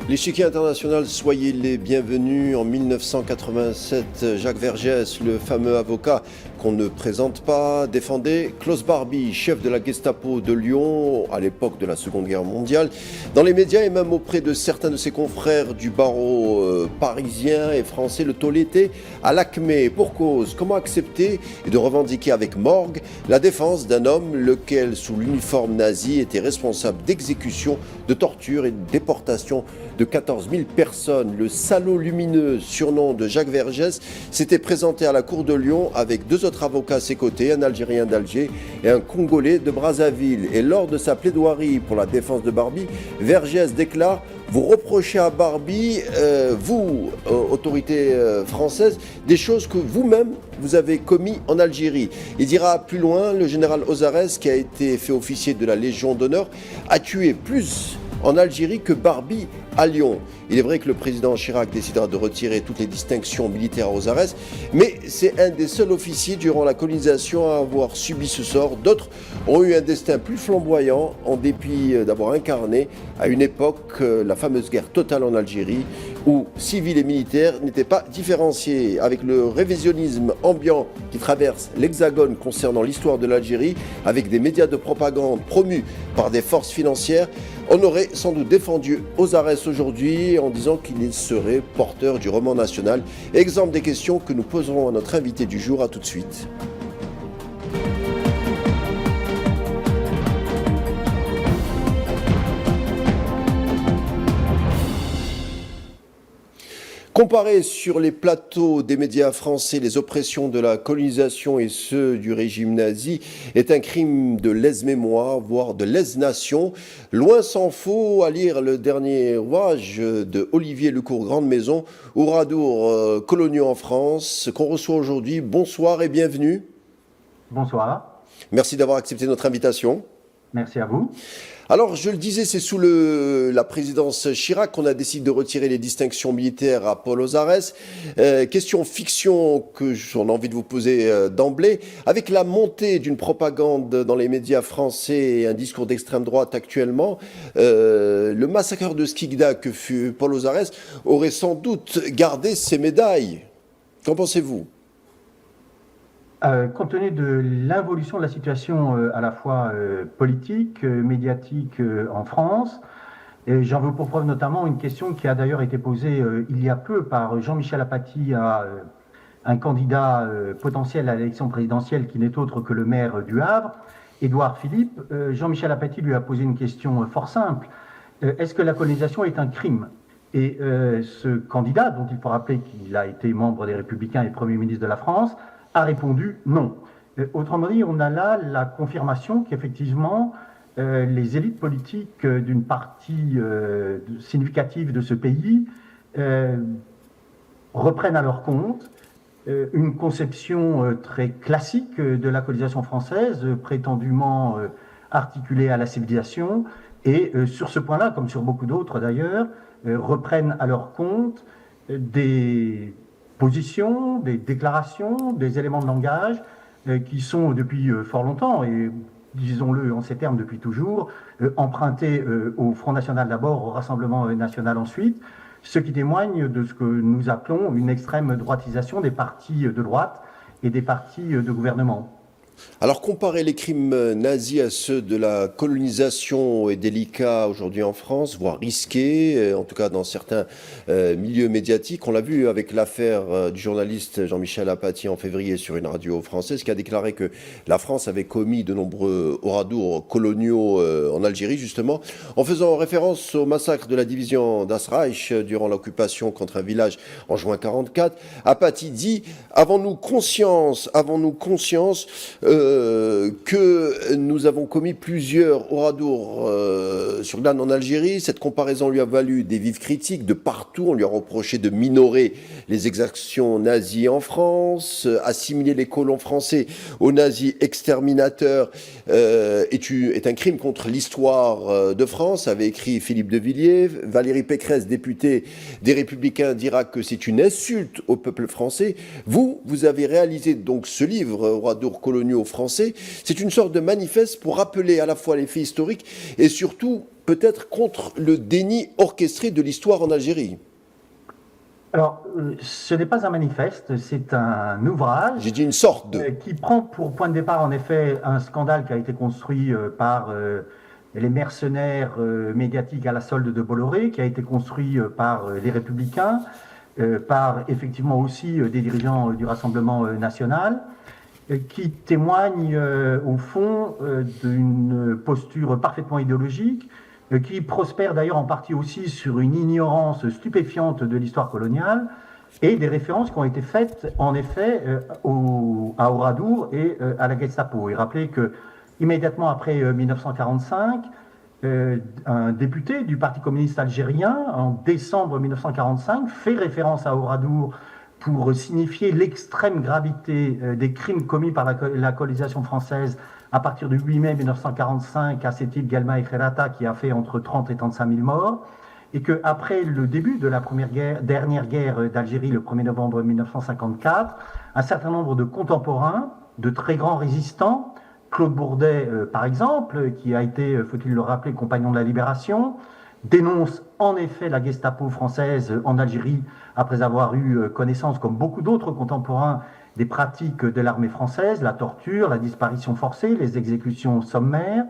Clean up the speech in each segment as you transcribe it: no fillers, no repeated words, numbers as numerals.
L'échiquier international, soyez les bienvenus. En 1987, Jacques Vergès, le fameux avocat qu'on ne présente pas, défendait Klaus Barbie, chef de la Gestapo de Lyon à l'époque de la Seconde Guerre mondiale. Dans les médias et même auprès de certains de ses confrères du barreau parisien et français, le tollé était à l'acmé. Pour cause, comment accepter et de revendiquer avec morgue la défense d'un homme lequel, sous l'uniforme nazi, était responsable d'exécution, de torture et de déportation de 14 000 personnes. Le salaud lumineux, surnom de Jacques Vergès, s'était présenté à la cour de Lyon avec deux autres avocats à ses côtés, un Algérien d'Alger et un Congolais de Brazzaville. Et lors de sa plaidoirie pour la défense de Barbie, Vergès déclare: vous reprochez à Barbie, vous, autorité française, des choses que vous-même, vous avez commis en Algérie. Il dira plus loin, le général Ozares, qui a été fait officier de la Légion d'honneur, a tué plus en Algérie que Barbie à Lyon. Il est vrai que le président Chirac décidera de retirer toutes les distinctions militaires à Ozares, mais c'est un des seuls officiers durant la colonisation à avoir subi ce sort. D'autres ont eu un destin plus flamboyant en dépit d'avoir incarné à une époque la fameuse guerre totale en Algérie où civils et militaires n'étaient pas différenciés. Avec le révisionnisme ambiant qui traverse l'Hexagone concernant l'histoire de l'Algérie, avec des médias de propagande promus par des forces financières, on aurait sans doute défendu Ozares aujourd'hui en disant qu'il serait porteur du roman national. Exemple des questions que nous poserons à notre invité du jour. À tout de suite. Comparer sur les plateaux des médias français les oppressions de la colonisation et ceux du régime nazi est un crime de lèse-mémoire, voire de lèse-nation. Loin s'en faut à lire le dernier ouvrage de Olivier Lecourt Grande Maison, Oradours coloniaux en France, qu'on reçoit aujourd'hui. Bonsoir et bienvenue. Bonsoir. Merci d'avoir accepté notre invitation. Merci à vous. Alors, je le disais, c'est sous la présidence Chirac qu'on a décidé de retirer les distinctions militaires à Paul Ozares. Question fiction que j'en ai envie de vous poser d'emblée. Avec la montée d'une propagande dans les médias français et un discours d'extrême droite actuellement, le massacreur de Skikda que fut Paul Ozares aurait sans doute gardé ses médailles. Qu'en pensez-vous ? Compte tenu de l'involution de la situation à la fois politique, médiatique en France, et j'en veux pour preuve notamment une question qui a d'ailleurs été posée il y a peu par Jean-Michel Apathy à un candidat potentiel à l'élection présidentielle qui n'est autre que le maire du Havre, Édouard Philippe. Jean-Michel Apathy lui a posé une question fort simple. Est-ce que la colonisation est un crime ? Et ce candidat, dont il faut rappeler qu'il a été membre des Républicains et Premier ministre de la France, a répondu non. Autrement dit, on a là la confirmation qu'effectivement, les élites politiques d'une partie significative de ce pays reprennent à leur compte une conception très classique de la colonisation française, prétendument articulée à la civilisation, et sur ce point-là, comme sur beaucoup d'autres d'ailleurs, reprennent à leur compte des positions, des déclarations, des éléments de langage qui sont depuis fort longtemps, et disons-le en ces termes depuis toujours, empruntés au Front National d'abord, au Rassemblement National ensuite, ce qui témoigne de ce que nous appelons une extrême droitisation des partis de droite et des partis de gouvernement. Alors, comparer les crimes nazis à ceux de la colonisation est délicat aujourd'hui en France, voire risqué, en tout cas dans certains milieux médiatiques. On l'a vu avec l'affaire du journaliste Jean-Michel Apathy en février sur une radio française qui a déclaré que la France avait commis de nombreux oradours coloniaux en Algérie, justement, en faisant référence au massacre de la division d'Asraïch durant l'occupation contre un village en juin 1944. Apathy dit « Avons-nous conscience que nous avons commis plusieurs oradours sur l'âne en Algérie. Cette comparaison lui a valu des vives critiques de partout. On lui a reproché de minorer les exactions nazies en France, assimiler les colons français aux nazis exterminateurs est un crime contre l'histoire de France, avait écrit Philippe de Villiers. Valérie Pécresse, députée des Républicains, dira que c'est une insulte au peuple français. Vous avez réalisé donc ce livre, Oradours coloniaux aux Français. C'est une sorte de manifeste pour rappeler à la fois les faits historiques et surtout peut-être contre le déni orchestré de l'histoire en Algérie. Alors, ce n'est pas un manifeste, c'est un ouvrage. J'ai dit une sorte de... Qui prend pour point de départ, en effet, un scandale qui a été construit par les mercenaires médiatiques à la solde de Bolloré, qui a été construit par les Républicains, par effectivement aussi des dirigeants du Rassemblement national, qui témoignent au fond d'une posture parfaitement idéologique, qui prospère d'ailleurs en partie aussi sur une ignorance stupéfiante de l'histoire coloniale, et des références qui ont été faites, en effet, à Oradour et à la Gestapo. Et rappelez que, immédiatement après 1945, un député du Parti communiste algérien, en décembre 1945, fait référence à Oradour pour signifier l'extrême gravité des crimes commis par la colonisation française à partir du 8 mai 1945 à cette île Guelma et Kherata, qui a fait entre 30 et 35 000 morts. Et qu'après le début de la dernière guerre d'Algérie, le 1er novembre 1954, un certain nombre de contemporains, de très grands résistants, Claude Bourdet par exemple, qui a été, faut-il le rappeler, compagnon de la Libération, dénonce en effet la Gestapo française en Algérie après avoir eu connaissance, comme beaucoup d'autres contemporains, des pratiques de l'armée française, la torture, la disparition forcée, les exécutions sommaires.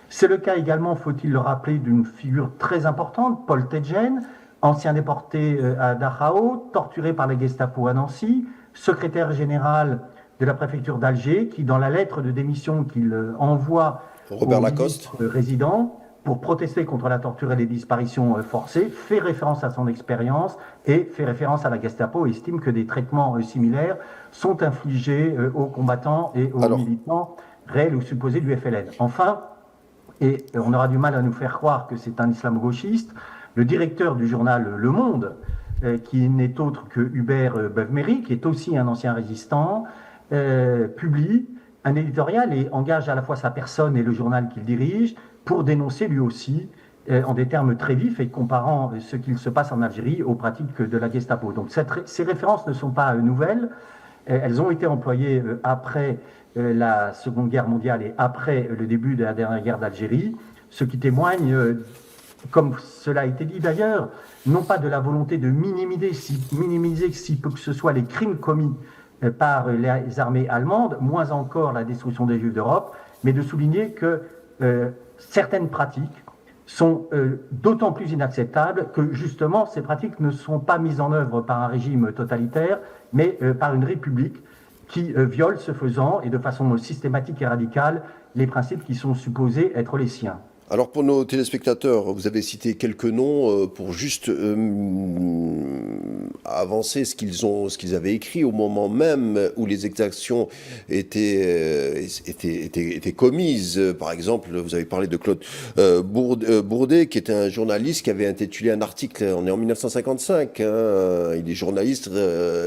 C'est le cas également, faut-il le rappeler, d'une figure très importante, Paul Tedjen, ancien déporté à Dachau, torturé par la Gestapo à Nancy, secrétaire général de la préfecture d'Alger, qui, dans la lettre de démission qu'il envoie Robert au Lacoste résident pour protester contre la torture et les disparitions forcées, fait référence à son expérience et fait référence à la Gestapo et estime que des traitements similaires sont infligés aux combattants et aux militants réels ou supposés du FLN. Enfin, et on aura du mal à nous faire croire que c'est un islamo-gauchiste, le directeur du journal Le Monde, qui n'est autre que Hubert Beuve-Méry, qui est aussi un ancien résistant, publie un éditorial et engage à la fois sa personne et le journal qu'il dirige pour dénoncer lui aussi, en des termes très vifs et comparant ce qu'il se passe en Algérie aux pratiques de la Gestapo. Donc ces références ne sont pas nouvelles, elles ont été employées après la Seconde Guerre mondiale et après le début de la dernière guerre d'Algérie, ce qui témoigne, comme cela a été dit d'ailleurs, non pas de la volonté de minimiser si peu que ce soit les crimes commis par les armées allemandes, moins encore la destruction des Juifs d'Europe, mais de souligner que certaines pratiques sont d'autant plus inacceptables que justement ces pratiques ne sont pas mises en œuvre par un régime totalitaire, mais par une république qui viole, ce faisant, et de façon systématique et radicale, les principes qui sont supposés être les siens. Alors pour nos téléspectateurs, vous avez cité quelques noms pour juste avancer ce qu'ils avaient écrit au moment même où les exactions étaient commises. Par exemple, vous avez parlé de Claude Bourdet, qui était un journaliste qui avait intitulé un article, on est en 1955, hein, il est journaliste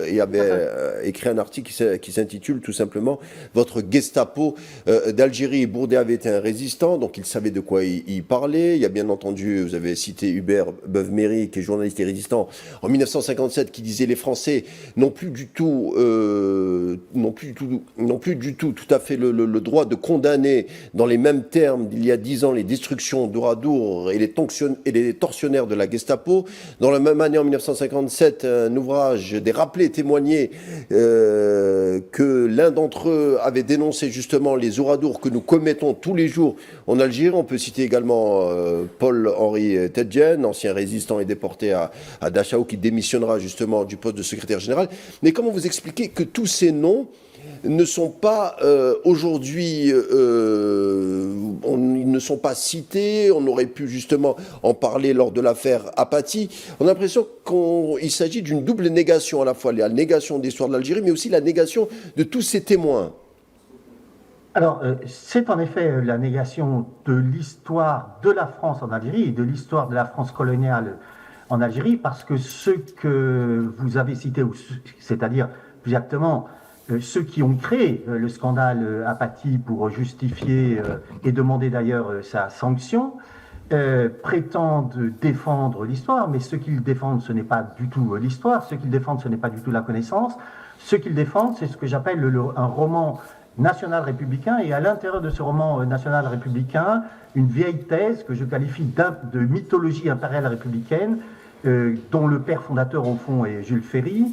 et avait écrit un article qui s'intitule tout simplement « Votre Gestapo d'Algérie ». Bourdet avait été un résistant, donc il savait de quoi il parlait. Il y a bien entendu, vous avez cité Hubert Beuve-Méry, qui est journaliste et résistant en 1957, qui disait les Français n'ont plus du tout tout à fait le droit de condamner dans les mêmes termes d'il y a 10 ans les destructions d'Oradour et les tortionnaires de la Gestapo. Dans la même année, en 1957, un ouvrage des rappelés témoignait que l'un d'entre eux avait dénoncé justement les Oradours que nous commettons tous les jours en Algérie. On peut citer également Paul-Henri Tedjen, ancien résistant et déporté à Dachau, qui démissionnera justement du poste de secrétaire général. Mais comment vous expliquez que tous ces noms ne sont pas aujourd'hui, ils ne sont pas cités? On aurait pu justement en parler lors de l'affaire Apathy. On a l'impression qu'il s'agit d'une double négation, à la fois la négation de l'histoire de l'Algérie, mais aussi la négation de tous ces témoins. Alors, c'est en effet la négation de l'histoire de la France en Algérie et de l'histoire de la France coloniale en Algérie, parce que ceux que vous avez cités, c'est-à-dire plus exactement ceux qui ont créé le scandale Apathy pour justifier et demander d'ailleurs sa sanction, prétendent défendre l'histoire, mais ce qu'ils défendent, ce n'est pas du tout l'histoire, ce qu'ils défendent, ce n'est pas du tout la connaissance. Ce qu'ils défendent, c'est ce que j'appelle un roman national-républicain, et à l'intérieur de ce roman national-républicain, une vieille thèse que je qualifie de mythologie impériale républicaine, dont le père fondateur au fond est Jules Ferry,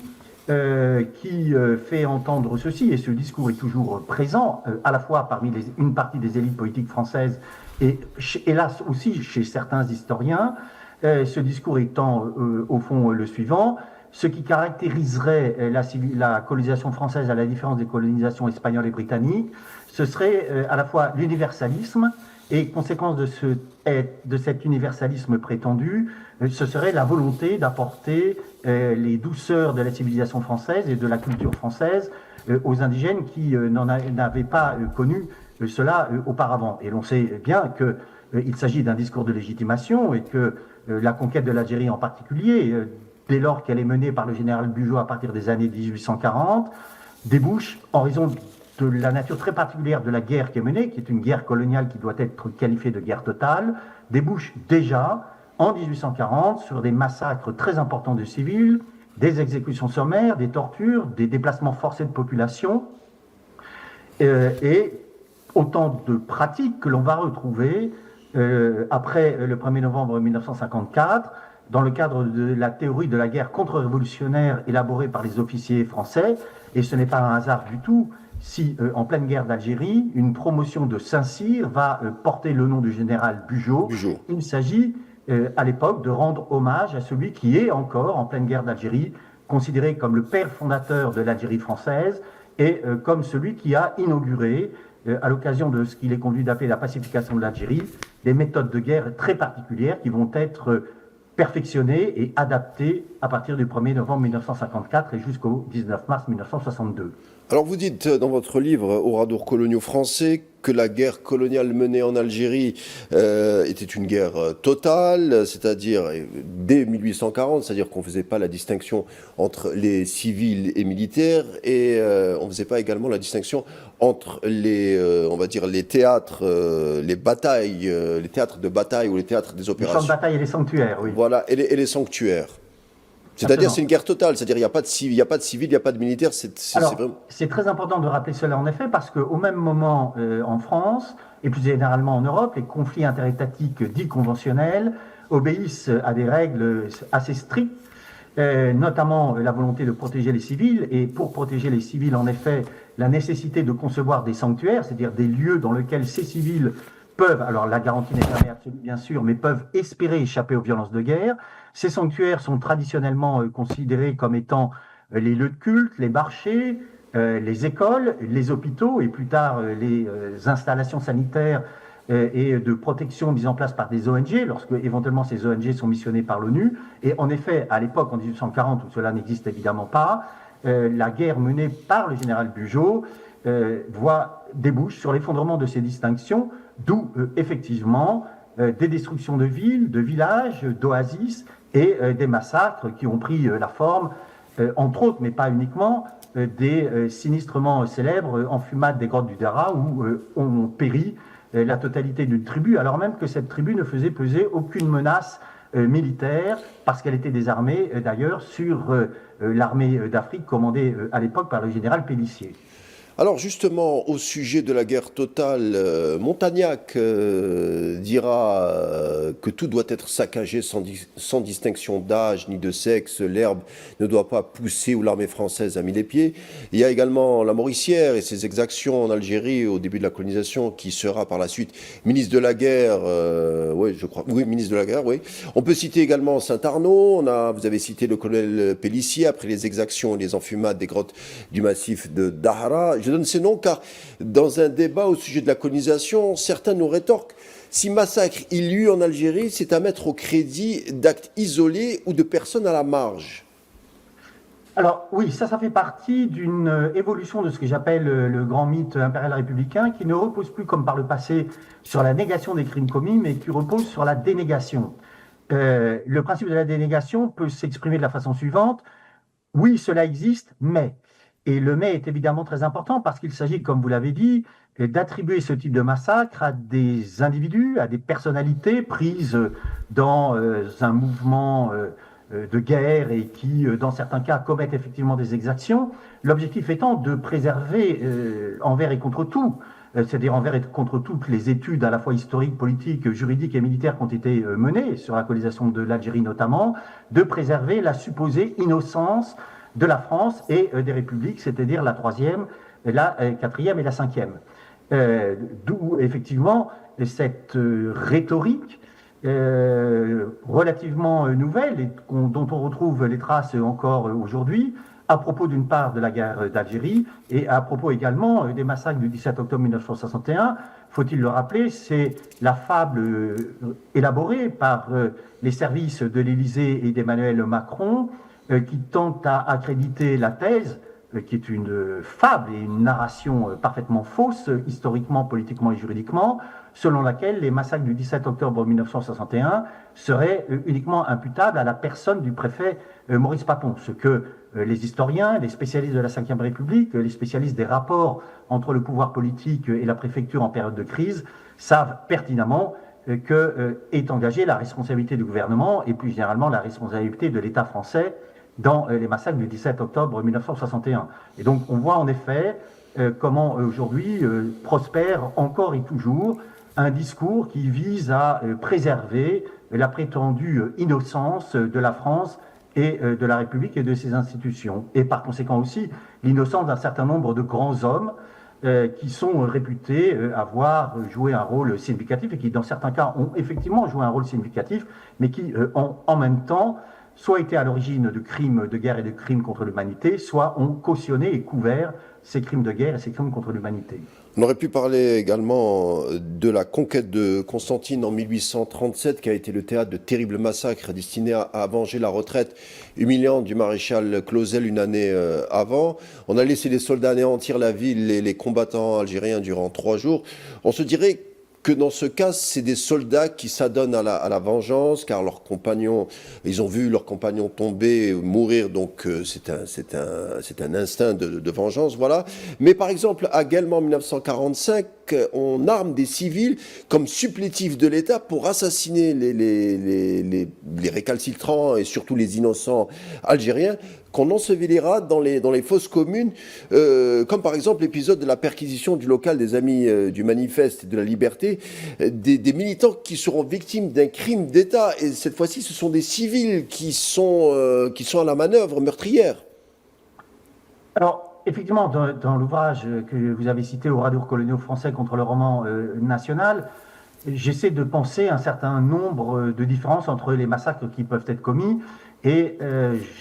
qui fait entendre ceci, et ce discours est toujours présent, à la fois parmi une partie des élites politiques françaises et hélas aussi chez certains historiens, ce discours étant au fond le suivant: ce qui caractériserait la colonisation française à la différence des colonisations espagnoles et britanniques, ce serait à la fois l'universalisme, et conséquence de cet universalisme prétendu, ce serait la volonté d'apporter les douceurs de la civilisation française et de la culture française aux indigènes qui n'avaient pas connu cela auparavant. Et l'on sait bien qu'il s'agit d'un discours de légitimation, et que la conquête de l'Algérie en particulier, dès lors qu'elle est menée par le général Bugeaud à partir des années 1840, débouche, en raison de la nature très particulière de la guerre qui est menée, qui est une guerre coloniale qui doit être qualifiée de guerre totale, débouche déjà en 1840 sur des massacres très importants de civils, des exécutions sommaires, des tortures, des déplacements forcés de population, et autant de pratiques que l'on va retrouver après le 1er novembre 1954, dans le cadre de la théorie de la guerre contre-révolutionnaire élaborée par les officiers français. Et ce n'est pas un hasard du tout si, en pleine guerre d'Algérie, une promotion de Saint-Cyr va porter le nom du général Bugeaud. Il s'agit à l'époque de rendre hommage à celui qui est encore, en pleine guerre d'Algérie, considéré comme le père fondateur de l'Algérie française, et comme celui qui a inauguré, à l'occasion de ce qu'il est conduit d'appeler la pacification de l'Algérie, des méthodes de guerre très particulières qui vont être perfectionnées et adaptées à partir du 1er novembre 1954 et jusqu'au 19 mars 1962. Alors vous dites dans votre livre Oradours coloniaux français que la guerre coloniale menée en Algérie était une guerre totale, c'est-à-dire dès 1840, c'est-à-dire qu'on ne faisait pas la distinction entre les civils et militaires, et on ne faisait pas également la distinction entre on va dire les théâtres, les batailles, les théâtres de bataille ou les théâtres des opérations. Les champs de bataille et les sanctuaires, oui. Voilà, et les sanctuaires. C'est-à-dire c'est une guerre totale, c'est-à-dire il n'y a pas de civil, il n'y a pas de militaire. C'est très important de rappeler cela en effet, parce qu'au même moment en France, et plus généralement en Europe, les conflits interétatiques dits conventionnels obéissent à des règles assez strictes, notamment la volonté de protéger les civils, et pour protéger les civils en effet, la nécessité de concevoir des sanctuaires, c'est-à-dire des lieux dans lesquels ces civils peuvent, alors la garantie n'est jamais absolue bien sûr, mais peuvent espérer échapper aux violences de guerre. Ces sanctuaires sont traditionnellement considérés comme étant les lieux de culte, les marchés, les écoles, les hôpitaux et plus tard les installations sanitaires et de protection mises en place par des ONG, lorsque éventuellement ces ONG sont missionnées par l'ONU. Et en effet, à l'époque, en 1840, où cela n'existe évidemment pas, la guerre menée par le général Bugeaud débouche sur l'effondrement de ces distinctions, d'où effectivement des destructions de villes, de villages, d'oasis et des massacres qui ont pris la forme, entre autres, mais pas uniquement, des sinistrements célèbres en fumade des grottes du Dara, où ont péri la totalité d'une tribu, alors même que cette tribu ne faisait peser aucune menace militaire, parce qu'elle était désarmée d'ailleurs sur l'armée d'Afrique commandée à l'époque par le général Pélissier. Alors justement, au sujet de la guerre totale, Montagnac dira que tout doit être saccagé sans distinction d'âge ni de sexe, l'herbe ne doit pas pousser où l'armée française a mis les pieds. Il y a également Lamoricière et ses exactions en Algérie au début de la colonisation, qui sera par la suite ministre de la guerre, ministre de la guerre, oui. On peut citer également Saint-Arnaud, vous avez cité le colonel Pélissier après les exactions et les enfumades des grottes du massif de Dahra. Je donne ces noms car dans un débat au sujet de la colonisation, certains nous rétorquent: si massacre il y eut en Algérie, c'est à mettre au crédit d'actes isolés ou de personnes à la marge. Alors oui, ça fait partie d'une évolution de ce que j'appelle le grand mythe impérial républicain, qui ne repose plus comme par le passé sur la négation des crimes commis, mais qui repose sur la dénégation. Le principe de la dénégation peut s'exprimer de la façon suivante: oui, cela existe, mais... Et le mais est évidemment très important parce qu'il s'agit, comme vous l'avez dit, d'attribuer ce type de massacre à des individus, à des personnalités prises dans un mouvement de guerre et qui, dans certains cas, commettent effectivement des exactions. L'objectif étant de préserver envers et contre tout, c'est-à-dire envers et contre toutes les études à la fois historiques, politiques, juridiques et militaires qui ont été menées sur la colonisation de l'Algérie notamment, de préserver la supposée innocence de la France et des républiques, c'est-à-dire la troisième, la quatrième et la cinquième. D'où effectivement cette rhétorique relativement nouvelle et dont on retrouve les traces encore aujourd'hui, à propos d'une part de la guerre d'Algérie et à propos également des massacres du 17 octobre 1961. Faut-il le rappeler, c'est la fable élaborée par les services de l'Élysée et d'Emmanuel Macron qui tente à accréditer la thèse, qui est une fable et une narration parfaitement fausse, historiquement, politiquement et juridiquement, selon laquelle les massacres du 17 octobre 1961 seraient uniquement imputables à la personne du préfet Maurice Papon, ce que les historiens, les spécialistes de la Ve République, les spécialistes des rapports entre le pouvoir politique et la préfecture en période de crise savent pertinemment que est engagée la responsabilité du gouvernement et plus généralement la responsabilité de l'État français dans les massacres du 17 octobre 1961. Et donc on voit en effet comment aujourd'hui prospère encore et toujours un discours qui vise à préserver la prétendue innocence de la France et de la République et de ses institutions. Et par conséquent aussi l'innocence d'un certain nombre de grands hommes qui sont réputés avoir joué un rôle significatif et qui dans certains cas ont effectivement joué un rôle significatif, mais qui ont en même temps soit été à l'origine de crimes de guerre et de crimes contre l'humanité, soit ont cautionné et couvert ces crimes de guerre et ces crimes contre l'humanité. On aurait pu parler également de la conquête de Constantine en 1837, qui a été le théâtre de terribles massacres destinés à venger la retraite humiliante du maréchal Clausel une année avant. On a laissé les soldats anéantir la ville et les combattants algériens durant 3 jours. On se dirait que dans ce cas, c'est des soldats qui s'adonnent à la vengeance, car leurs compagnons, ils ont vu leurs compagnons tomber, mourir, donc c'est un instinct de vengeance, voilà. Mais par exemple, à Guelma en 1945, on arme des civils comme supplétifs de l'État pour assassiner les récalcitrants et surtout les innocents algériens, qu'on ensevelira dans les fosses communes, comme par exemple l'épisode de la perquisition du local des Amis du Manifeste et de la Liberté, des militants qui seront victimes d'un crime d'État. Et cette fois-ci, ce sont des civils qui sont à la manœuvre meurtrière. Alors, effectivement, dans l'ouvrage que vous avez cité, Oradours coloniaux français contre le roman national, j'essaie de penser un certain nombre de différences entre les massacres qui peuvent être commis et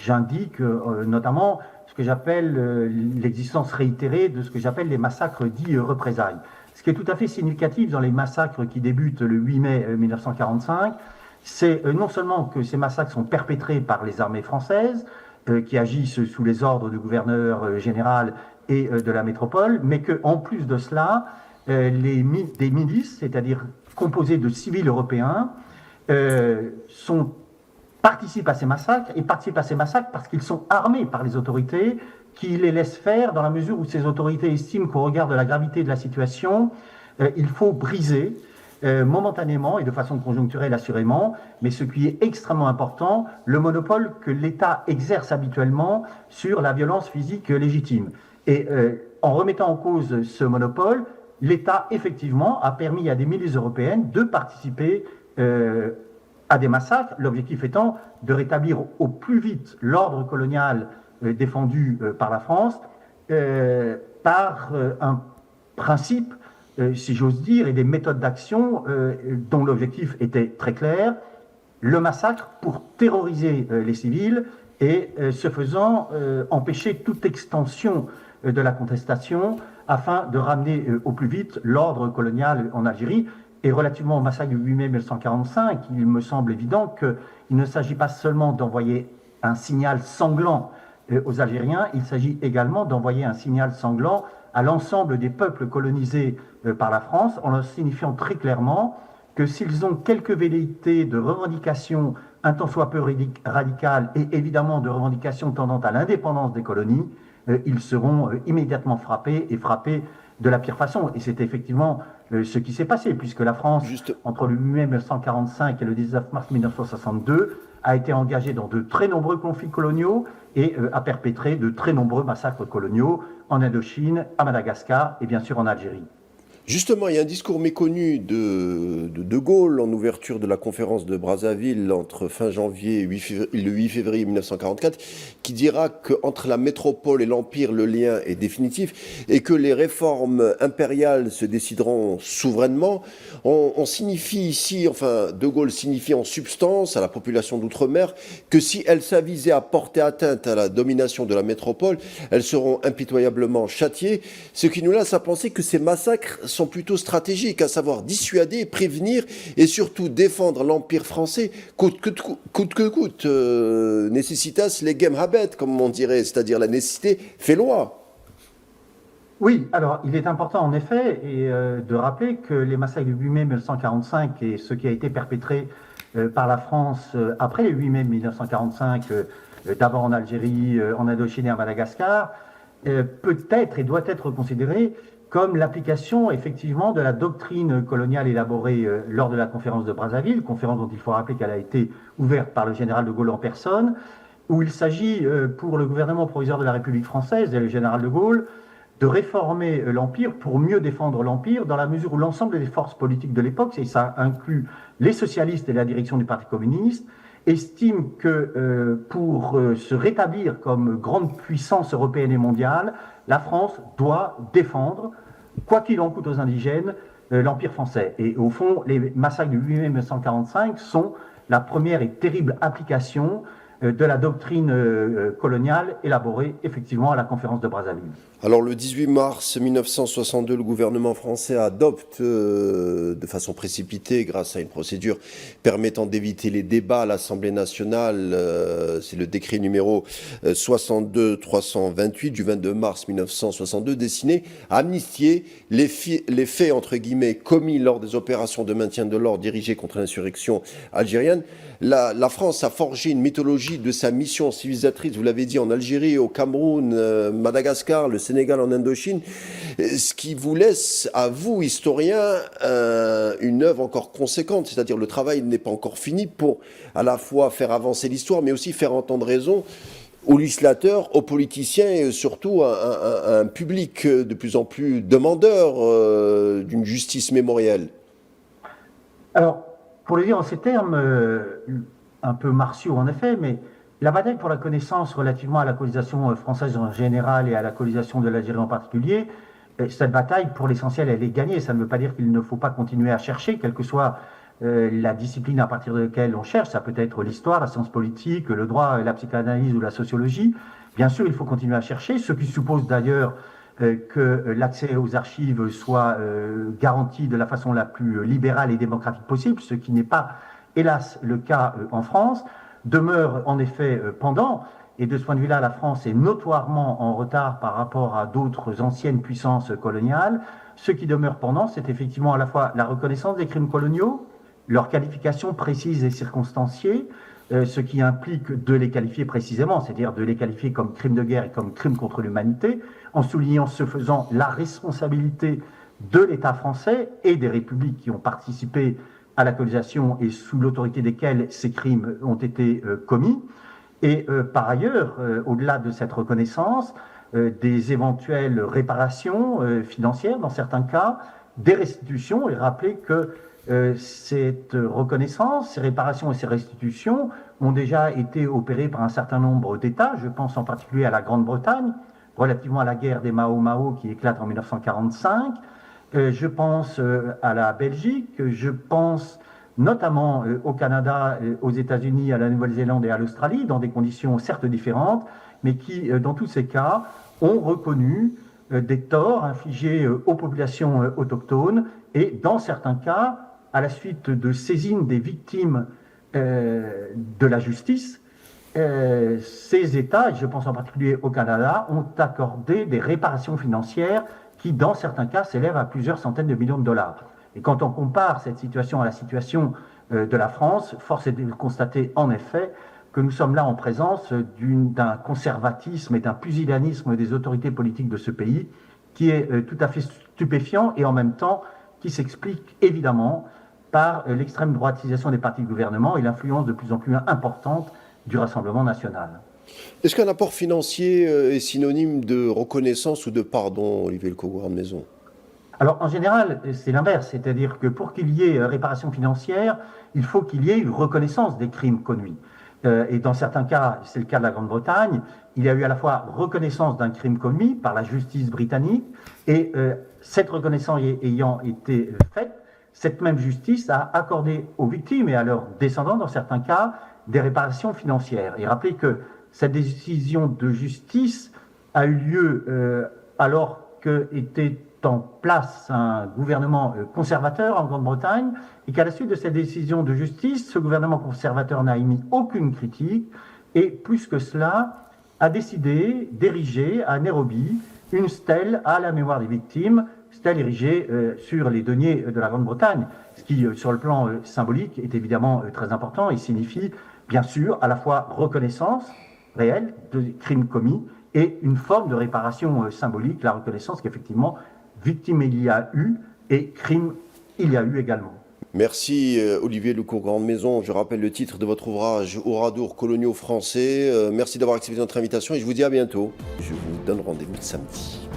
j'indique notamment ce que j'appelle l'existence réitérée de ce que j'appelle les massacres dits représailles. Ce qui est tout à fait significatif dans les massacres qui débutent le 8 mai 1945, c'est non seulement que ces massacres sont perpétrés par les armées françaises, qui agissent sous les ordres du gouverneur général et de la métropole, mais qu'en plus de cela, des milices, c'est-à-dire composées de civils européens, participent à ces massacres, et participent à ces massacres parce qu'ils sont armés par les autorités, qui les laissent faire dans la mesure où ces autorités estiment qu'au regard de la gravité de la situation, il faut briser momentanément et de façon conjoncturelle assurément, mais ce qui est extrêmement important, le monopole que l'État exerce habituellement sur la violence physique légitime. Et en remettant en cause ce monopole, l'État effectivement a permis à des milices européennes de participer à des massacres, l'objectif étant de rétablir au plus vite l'ordre colonial défendu par la France par un principe, si j'ose dire, et des méthodes d'action dont l'objectif était très clair, le massacre pour terroriser les civils et ce faisant empêcher toute extension de la contestation afin de ramener au plus vite l'ordre colonial en Algérie. Et relativement au massacre du 8 mai 1945, il me semble évident qu'il ne s'agit pas seulement d'envoyer un signal sanglant aux Algériens, il s'agit également d'envoyer un signal sanglant à l'ensemble des peuples colonisés par la France, en leur signifiant très clairement que s'ils ont quelques velléités de revendications un tant soit peu radicales et évidemment de revendications tendant à l'indépendance des colonies, ils seront immédiatement frappés et frappés de la pire façon. Et c'est effectivement ce qui s'est passé, puisque la France, entre le 8 mai 1945 et le 19 mars 1962, a été engagée dans de très nombreux conflits coloniaux et a perpétré de très nombreux massacres coloniaux en Indochine, à Madagascar et bien sûr en Algérie. Justement, il y a un discours méconnu de Gaulle en ouverture de la conférence de Brazzaville entre fin janvier et le 8 février 1944 qui dira qu'entre la métropole et l'Empire, le lien est définitif et que les réformes impériales se décideront souverainement. On signifie ici, enfin De Gaulle signifie en substance à la population d'outre-mer que si elles s'avisaient à porter atteinte à la domination de la métropole, elles seront impitoyablement châtiées, ce qui nous laisse à penser que ces massacres sont plutôt stratégiques, à savoir dissuader, prévenir et surtout défendre l'Empire français coûte que coûte. Necessitas legem habet, comme on dirait, c'est-à-dire la nécessité fait loi. Oui, alors il est important en effet de rappeler que les massacres du 8 mai 1945 et ce qui a été perpétré par la France après le 8 mai 1945, d'abord en Algérie, en Indochine et à Madagascar, peut être et doit être considéré comme l'application effectivement de la doctrine coloniale élaborée lors de la conférence de Brazzaville, conférence dont il faut rappeler qu'elle a été ouverte par le général de Gaulle en personne, où il s'agit pour le gouvernement provisoire de la République française et le général de Gaulle de réformer l'Empire pour mieux défendre l'Empire, dans la mesure où l'ensemble des forces politiques de l'époque, et ça inclut les socialistes et la direction du Parti communiste, estiment que pour se rétablir comme grande puissance européenne et mondiale, la France doit défendre, quoi qu'il en coûte aux indigènes, l'Empire français. Et au fond, les massacres du 8 mai 1945 sont la première et terrible application de la doctrine coloniale élaborée effectivement à la conférence de Brazzaville. Alors le 18 mars 1962, le gouvernement français adopte de façon précipitée, grâce à une procédure permettant d'éviter les débats à l'Assemblée nationale, c'est le décret numéro 62-328 du 22 mars 1962, destiné à amnistier les faits entre guillemets commis lors des opérations de maintien de l'ordre dirigées contre l'insurrection algérienne. La France a forgé une mythologie de sa mission civilisatrice, vous l'avez dit, en Algérie, au Cameroun, Madagascar, le Sénégal, en Indochine, ce qui vous laisse, à vous, historiens, une œuvre encore conséquente, c'est-à-dire le travail n'est pas encore fini pour à la fois faire avancer l'histoire, mais aussi faire entendre raison aux législateurs, aux politiciens et surtout à un public de plus en plus demandeur d'une justice mémorielle. Alors, pour le dire en ces termes un peu martiaux en effet, mais la bataille pour la connaissance relativement à la colonisation française en général et à la colonisation de l'Algérie en particulier, cette bataille, pour l'essentiel, elle est gagnée. Ça ne veut pas dire qu'il ne faut pas continuer à chercher, quelle que soit la discipline à partir de laquelle on cherche. Ça peut être l'histoire, la science politique, le droit, la psychanalyse ou la sociologie. Bien sûr, il faut continuer à chercher, ce qui suppose d'ailleurs que l'accès aux archives soit garanti de la façon la plus libérale et démocratique possible, ce qui n'est pas, hélas, le cas en France, demeure en effet pendant. Et de ce point de vue-là, la France est notoirement en retard par rapport à d'autres anciennes puissances coloniales. Ce qui demeure pendant, c'est effectivement à la fois la reconnaissance des crimes coloniaux, leur qualification précise et circonstanciée, ce qui implique de les qualifier précisément, c'est-à-dire de les qualifier comme crimes de guerre et comme crimes contre l'humanité, en soulignant ce faisant la responsabilité de l'État français et des républiques qui ont participé à la colonisation et sous l'autorité desquelles ces crimes ont été commis. Et par ailleurs, au-delà de cette reconnaissance, des éventuelles réparations financières dans certains cas, des restitutions, et rappeler que cette reconnaissance, ces réparations et ces restitutions ont déjà été opérées par un certain nombre d'États. Je pense en particulier à la Grande-Bretagne, relativement à la guerre des Mao-Mao qui éclate en 1945. Je pense à la Belgique, je pense notamment au Canada, aux États-Unis, à la Nouvelle-Zélande et à l'Australie, dans des conditions certes différentes, mais qui, dans tous ces cas, ont reconnu des torts infligés aux populations autochtones et, dans certains cas, à la suite de saisines des victimes de la justice, ces États, et je pense en particulier au Canada, ont accordé des réparations financières qui, dans certains cas, s'élèvent à plusieurs centaines de millions de dollars. Et quand on compare cette situation à la situation de la France, force est de constater en effet que nous sommes là en présence d'un conservatisme et d'un pusillanisme des autorités politiques de ce pays qui est tout à fait stupéfiant et en même temps qui s'explique évidemment par l'extrême droitisation des partis de gouvernement et l'influence de plus en plus importante du Rassemblement national. Est-ce qu'un apport financier est synonyme de reconnaissance ou de pardon, Olivier Lecourt-Grandmaison? Alors en général, c'est l'inverse, c'est-à-dire que pour qu'il y ait réparation financière, il faut qu'il y ait une reconnaissance des crimes commis. Et dans certains cas, c'est le cas de la Grande-Bretagne, il y a eu à la fois reconnaissance d'un crime commis par la justice britannique, et cette reconnaissance ayant été faite, cette même justice a accordé aux victimes et à leurs descendants, dans certains cas, des réparations financières. Et rappelez que cette décision de justice a eu lieu alors qu'était en place un gouvernement conservateur en Grande-Bretagne et qu'à la suite de cette décision de justice, ce gouvernement conservateur n'a émis aucune critique et plus que cela, a décidé d'ériger à Nairobi une stèle à la mémoire des victimes, stèle érigée sur les deniers de la Grande-Bretagne, ce qui, sur le plan symbolique, est évidemment très important et signifie, bien sûr, à la fois reconnaissance réelle de crimes commis et une forme de réparation symbolique, la reconnaissance qu'effectivement, victime il y a eu et crime il y a eu également. Merci Olivier Lecourt-Grandmaison. Je rappelle le titre de votre ouvrage Oradours coloniaux français. Merci d'avoir accepté notre invitation et je vous dis à bientôt. Je vous donne rendez-vous le samedi.